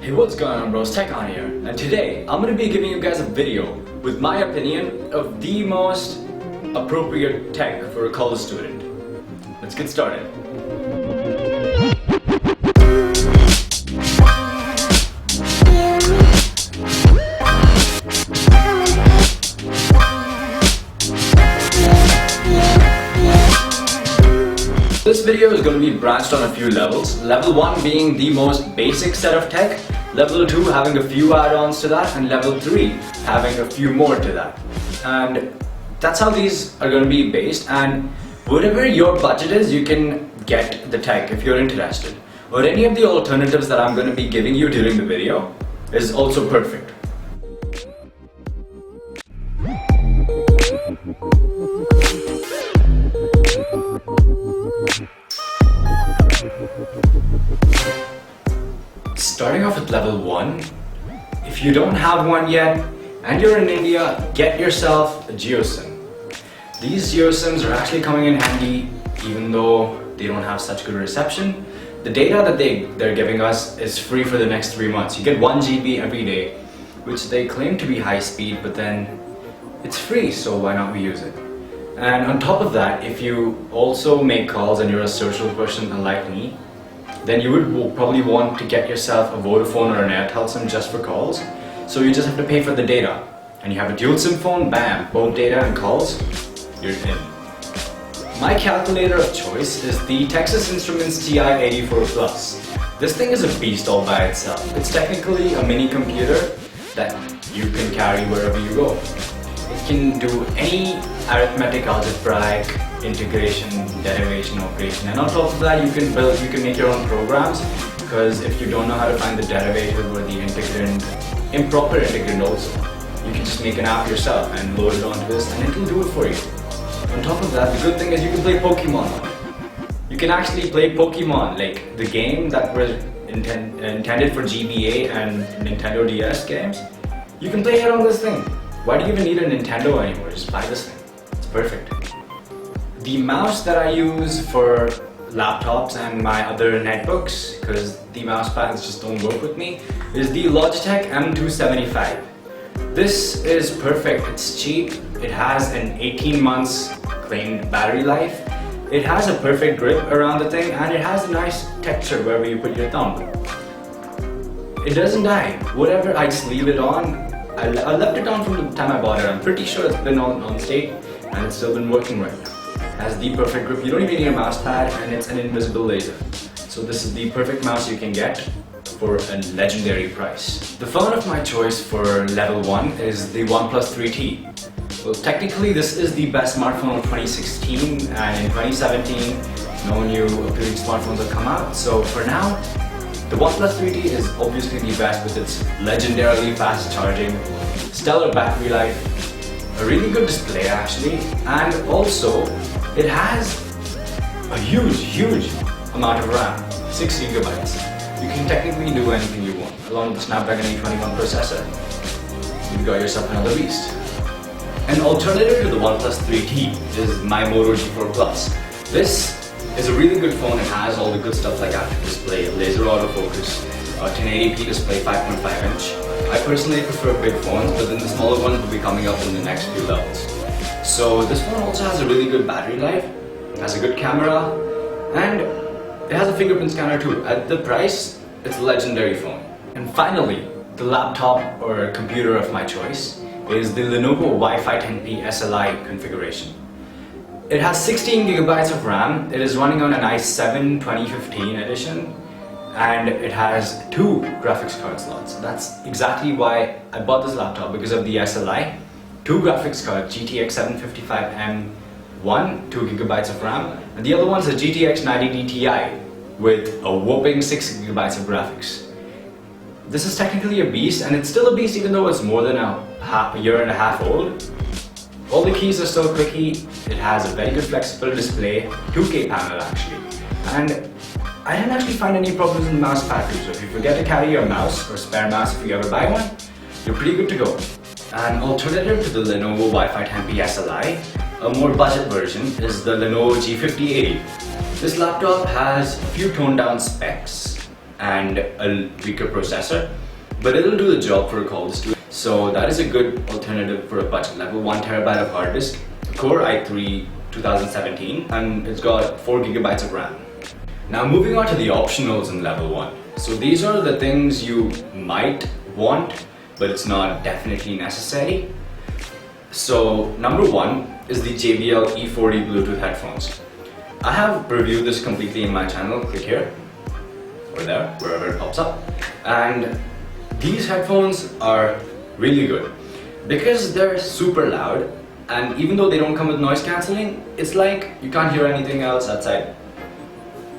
Hey, what's going on, bros? Tech on here, and today I'm going to be giving you guys a video with my opinion of the most appropriate tech for a college student. Let's get started. This video is going to be branched on a few levels. Level 1 being the most basic set of tech, Level 2 having a few add-ons to that, and Level 3 having a few more to that. And that's how these are going to be based, and whatever your budget is, you can get the tech if you're interested. Or any of the alternatives that I'm going to be giving you during the video is also perfect. Starting off with Level 1, if you don't have one yet and you're in India, get yourself a GeoSIM. These GeoSIMs are actually coming in handy even though they don't have such good reception. The data that they're giving us is free for the next 3 months. You get 1 GB every day, which they claim to be high speed, but then it's free, so why not we use it? And on top of that, if you also make calls and you're a social person unlike me, then you would probably want to get yourself a Vodafone or an Airtel SIM just for calls. So you just have to pay for the data. And you have a dual SIM phone, bam, both data and calls, you're in. My calculator of choice is the Texas Instruments TI-84 Plus. This thing is a beast all by itself. It's technically a mini computer that you can carry wherever you go. It can do any arithmetic, algebraic, integration, derivation, operation, and on top of that you can make your own programs, because if you don't know how to find the derivative or the integrand, improper integrand also, you can just make an app yourself and load it onto this and it will do it for you. On top of that, the good thing is you can play Pokemon on it. You can actually play Pokemon, like the game that was intended for GBA and Nintendo DS games. You can play it on this thing. Why do you even need a Nintendo anymore? Just buy this thing. It's perfect. The mouse that I use for laptops and my other netbooks, because the mouse pads just don't work with me, is the Logitech M275. This is perfect. It's cheap. It has an 18 months claimed battery life. It has a perfect grip around the thing, and it has a nice texture wherever you put your thumb. It doesn't die. Whatever, I just leave it on. I left it on from the time I bought it. I'm pretty sure it's been on state and it's still been working right now. It has the perfect grip. You don't even need a mouse pad, and it's an invisible laser. So this is the perfect mouse you can get for a legendary price. The phone of my choice for Level 1 is the OnePlus 3T. Well, technically this is the best smartphone of 2016, and in 2017 no new appealing smartphones have come out. So for now, the OnePlus 3T is obviously the best with its legendarily fast charging, stellar battery life, a really good display actually, and also it has a huge amount of RAM, 6 gigabytes. You can technically do anything you want. Along with the Snapdragon 821 processor, you've got yourself another beast. An alternative to the OnePlus 3T is my Moto G4 Plus. This is a really good phone. It has all the good stuff like active display, laser autofocus, 1080p display, 5.5 inch. I personally prefer big phones, but then the smaller ones will be coming up in the next few levels. So this phone also has a really good battery life, has a good camera, and it has a fingerprint scanner too. At the price, it's a legendary phone. And finally, the laptop or computer of my choice is the Lenovo Y510P SLI configuration. It has 16 gigabytes of RAM, it is running on an i7 2015 edition, and it has 2 graphics card slots. That's exactly why I bought this laptop, because of the SLI. 2 graphics cards, GTX 755M, 2 gigabytes of RAM, and the other one's a GTX 90D Ti with a whopping 6 gigabytes of graphics. This is technically a beast, and it's still a beast even though it's more than a year and a half old. All the keys are still clicky. It has a very good flexible display, 2K panel actually, and I didn't actually find any problems in the mouse pad too. So if you forget to carry your mouse or spare mouse if you ever buy one, you're pretty good to go. An alternative to the Lenovo Y510P SLI, a more budget version, is the Lenovo G50-80. This laptop has a few toned down specs, and a weaker processor, but it'll do the job for a college student. So that is a good alternative for a budget level. 1TB of hard disk, Core i3 2017, and it's got 4GB of RAM. Now moving on to the optionals in level 1. So these are the things you might want, but it's not definitely necessary. So number 1 is the JBL E40 Bluetooth headphones. I have reviewed this completely in my channel, click here or there, wherever it pops up. And these headphones are really good because they're super loud, and even though they don't come with noise cancelling, it's like you can't hear anything else outside.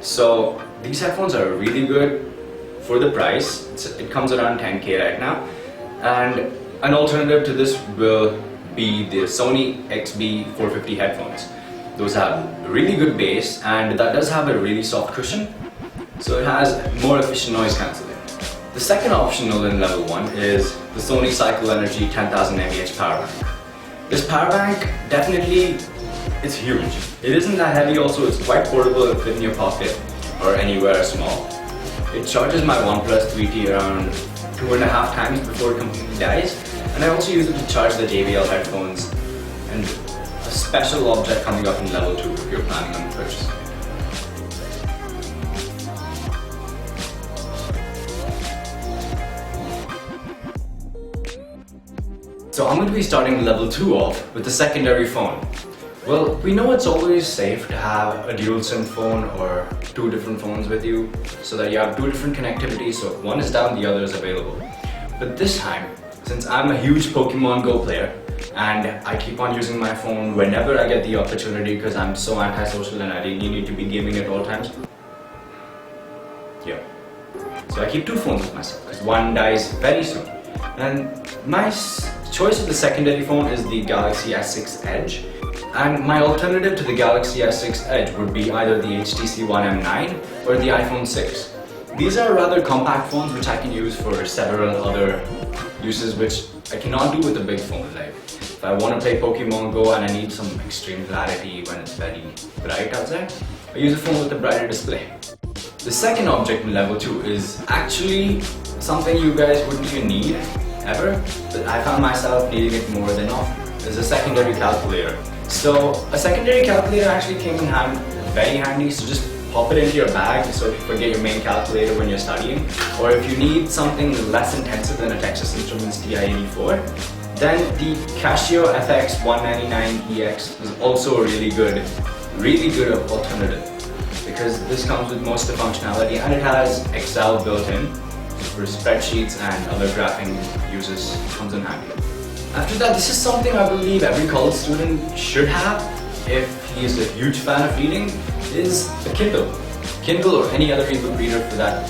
So these headphones are really good for the price. It comes around 10K right now, and an alternative to this will be the Sony XB450 headphones. Those have really good bass, and that does have a really soft cushion, so it has more efficient noise cancelling. The second optional in level 1 is the Sony Cycle Energy 10,000 mAh power bank. This power bank definitely, it's huge. It isn't that heavy, also it's quite portable and fit in your pocket or anywhere small. It charges my OnePlus 3T around 2.5 times before it completely dies, and I also use it to charge the JBL headphones, and a special object coming up in level 2 if you're planning on purchasing. So I'm going to be starting level 2 off with the secondary phone. Well, we know it's always safe to have a dual SIM phone or 2 different phones with you, so that you have 2 different connectivities, so if one is down, the other is available. But this time, since I'm a huge Pokemon Go player, and I keep on using my phone whenever I get the opportunity because I'm so antisocial and I really need to be gaming at all times. Yeah. So I keep 2 phones with myself because one dies very soon. And my choice of the secondary phone is the Galaxy S6 Edge. And my alternative to the Galaxy S6 Edge would be either the HTC One M9 or the iPhone 6. These are rather compact phones which I can use for several other uses which I cannot do with a big phone. Like if I want to play Pokemon Go and I need some extreme clarity when it's very bright outside, I use a phone with a brighter display. The second object in level 2 is actually something you guys wouldn't even need ever, but I found myself needing it more than often. It's a secondary calculator. So a secondary calculator actually came in very handy, so just pop it into your bag so if you forget your main calculator when you're studying, or if you need something less intensive than a Texas Instruments TI-84, then the Casio FX199EX is also a really good alternative because this comes with most of the functionality and it has Excel built in, so for spreadsheets and other graphing uses it comes in handy. After that, this is something I believe every college student should have if he is a huge fan of reading, is a Kindle. Kindle or any other ebook reader for that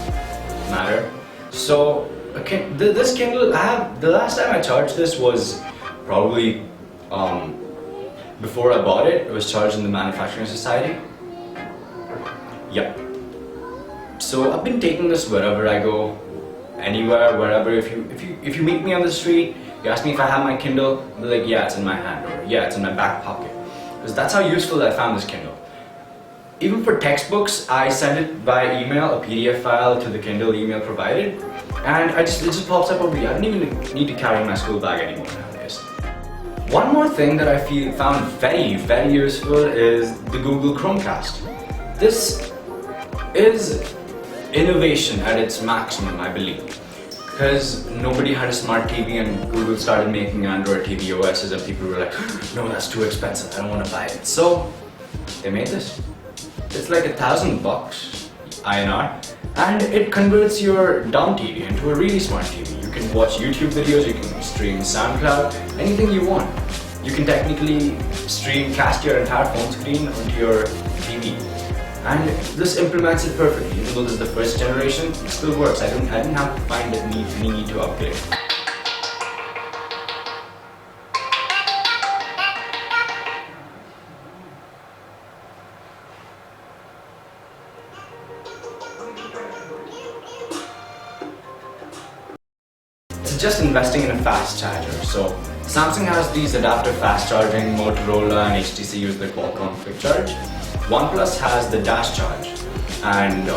matter. So this Kindle, the last time I charged this was probably before I bought it. It was charged in the Manufacturing Society. Yep. So I've been taking this wherever I go, anywhere, wherever. If you meet me on the street, you ask me if I have my Kindle, I'll be like, yeah, it's in my hand, or yeah, it's in my back pocket. Because that's how useful I found this Kindle. Even for textbooks, I send it via email, a PDF file to the Kindle email provided, and it just pops up over here. I don't even need to carry my school bag anymore nowadays. One more thing that I found very, very useful is the Google Chromecast. This is innovation at its maximum, I believe. Because nobody had a smart TV and Google started making Android TV OSs and people were like, no, that's too expensive, I don't want to buy it. So they made this. It's like $1,000 INR, and it converts your dumb TV into a really smart TV. You can watch YouTube videos, you can stream SoundCloud, anything you want. You can technically cast your entire phone screen onto your TV. And this implements it perfectly. Even though this is the first generation, it still works. I didn't have to find any need to upgrade. It's just investing in a fast charger. So Samsung has these adaptive fast charging, Motorola and HTC use the Qualcomm Quick Charge. OnePlus has the Dash Charge, and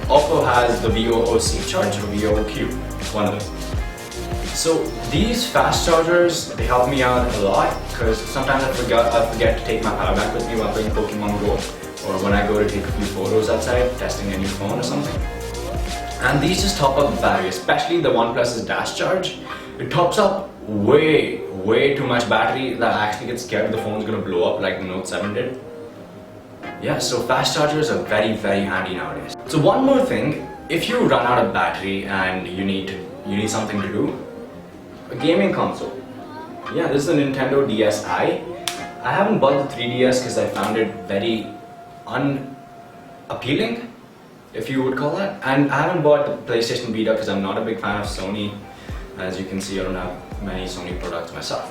Oppo has the VOOC charger, VOOQ, one of them. So these fast chargers, they help me out a lot because sometimes I forget to take my power bank with me while playing Pokemon Go, or when I go to take a few photos outside, testing a new phone or something. And these just top up the battery, especially the OnePlus's dash charge. It tops up way too much battery that I actually get scared the phone's gonna blow up like the Note 7 did. Yeah, so fast chargers are very handy nowadays. So one more thing, if you run out of battery and you need something to do, a gaming console. Yeah, this is a Nintendo DSi. I haven't bought the 3DS because I found it very unappealing, if you would call that. And I haven't bought the PlayStation Vita because I'm not a big fan of Sony. As you can see, I don't have many Sony products myself.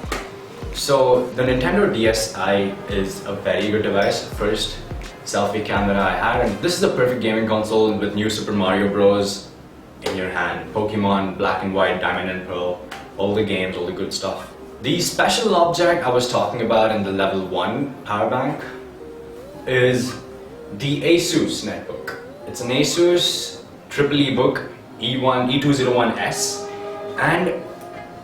So the Nintendo DSi is a very good device. First selfie camera I had, and this is a perfect gaming console with new Super Mario Bros. In your hand, Pokemon, Black and White, Diamond and Pearl, all the games, all the good stuff. The special object I was talking about in the level 1 power bank is the Asus netbook. It's an Asus EEEbook E201S, and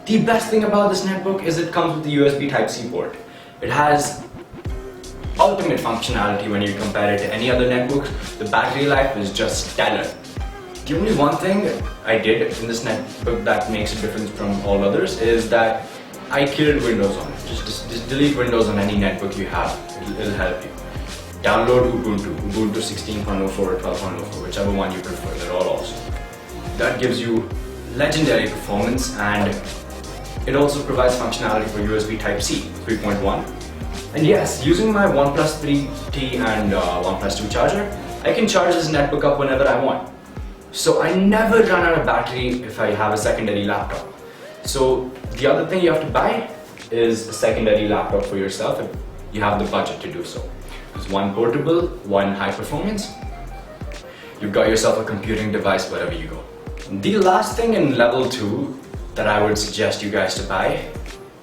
the best thing about this netbook is it comes with the USB Type-C port. It has ultimate functionality when you compare it to any other netbook. The battery life is just stellar. The only one thing I did in this netbook that makes a difference from all others is that I killed Windows on it. Just delete Windows on any netbook you have. It'll help you. Download Ubuntu 16.04 or 12.04, whichever one you prefer. They're all awesome. That gives you legendary performance, and it also provides functionality for USB Type-C 3.1. And yes, using my OnePlus 3T and OnePlus 2 charger, I can charge this netbook up whenever I want. So I never run out of battery if I have a secondary laptop. So the other thing you have to buy is a secondary laptop for yourself if you have the budget to do so. There's one portable, one high performance. You've got yourself a computing device wherever you go. The last thing in level 2 that I would suggest you guys to buy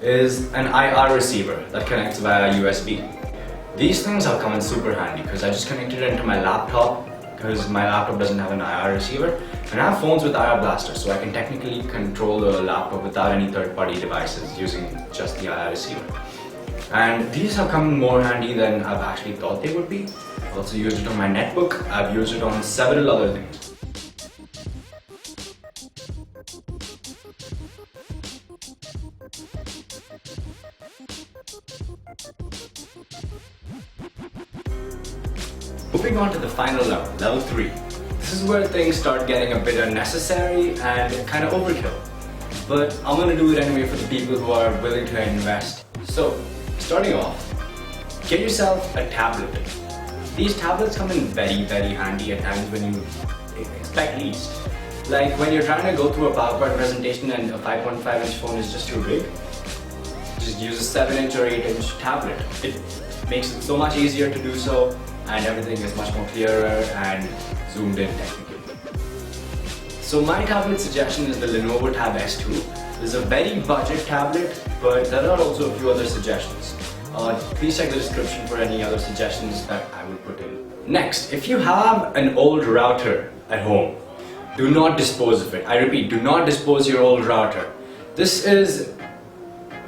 is an IR receiver that connects via USB. These things are coming super handy because I just connected it into my laptop because my laptop doesn't have an IR receiver, and I have phones with IR blasters, so I can technically control the laptop without any third-party devices using just the IR receiver. And these have come more handy than I've actually thought they would be. I've also used it on my netbook. I've used it on several other things. Moving on to the final level, level 3. This is where things start getting a bit unnecessary and kind of overkill. But I'm going to do it anyway for the people who are willing to invest. So, starting off, get yourself a tablet. These tablets come in very handy at times when you expect least. Like when you're trying to go through a PowerPoint presentation and a 5.5-inch phone is just too big, just use a 7-inch or 8-inch tablet. It makes it so much easier to do so, and everything is much more clearer and zoomed in technically. So my tablet suggestion is the Lenovo Tab S2. This is a very budget tablet, but there are also a few other suggestions. Please check the description for any other suggestions that I will put in. Next, if you have an old router at home, do not dispose of it. I repeat, do not dispose your old router. This is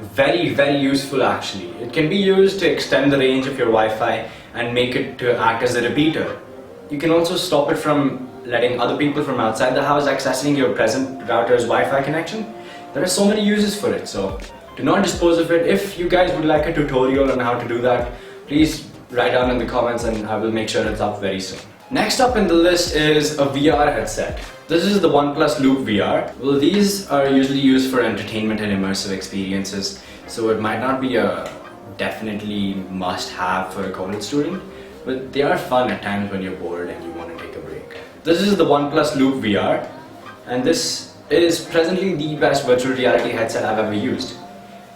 very useful actually. It can be used to extend the range of your Wi-Fi and make it to act as a repeater. You can also stop it from letting other people from outside the house accessing your present router's Wi-Fi connection. There are so many uses for it, so do not dispose of it. If you guys would like a tutorial on how to do that, please write down in the comments and I will make sure it's up very soon. Next up in the list is a VR headset. This is the OnePlus Loop VR. Well, these are usually used for entertainment and immersive experiences, so it might not be a definitely must-have for a college student, but they are fun at times when you're bored and you want to take a break. This is the OnePlus Loop VR, and this is presently the best virtual reality headset I've ever used.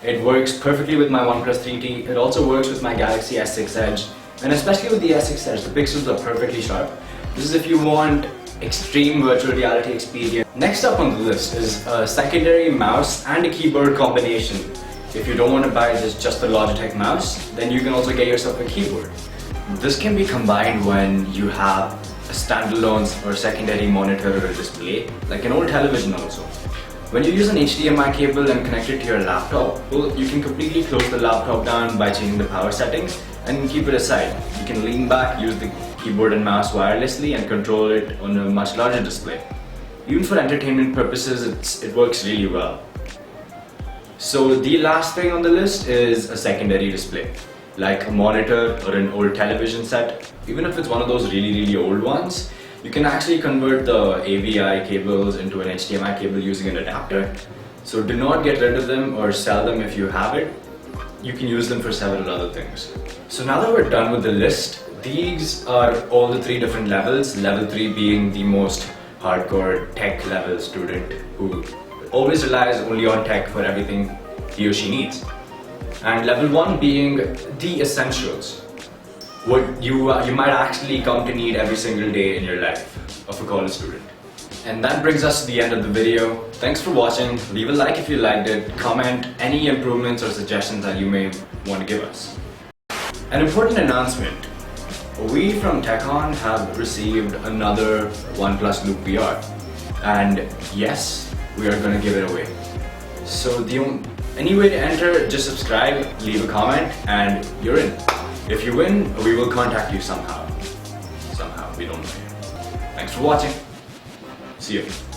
It works perfectly with my OnePlus 3T. It also works with my Galaxy S6 Edge, and especially with the S6 Edge, the pixels are perfectly sharp. This is if you want extreme virtual reality experience. Next up on the list is a secondary mouse and a keyboard combination. If you don't want to buy just the Logitech mouse, then you can also get yourself a keyboard. This can be combined when you have a standalone or secondary monitor or a display, like an old television also. When you use an HDMI cable and connect it to your laptop, well, you can completely close the laptop down by changing the power settings and keep it aside. You can lean back, use the keyboard and mouse wirelessly and control it on a much larger display. Even for entertainment purposes, it works really well. So the last thing on the list is a secondary display, like a monitor or an old television set. Even if it's one of those really old ones, you can actually convert the AVI cables into an HDMI cable using an adapter. So do not get rid of them or sell them if you have it. You can use them for several other things. So now that we're done with the list, these are all the 3 different levels. Level 3 being the most hardcore tech level student who always relies only on tech for everything he or she needs. And level 1 being the essentials. What you might actually come to need every single day in your life of a college student. And that brings us to the end of the video. Thanks for watching. Leave a like if you liked it. Comment any improvements or suggestions that you may want to give us. An important announcement. We from TechOn have received another OnePlus Loop VR. And yes, we are going to give it away. So the any way to enter, just subscribe, leave a comment, and you're in. If you win, we will contact you somehow. Somehow, we don't know yet. Thanks for watching. See you.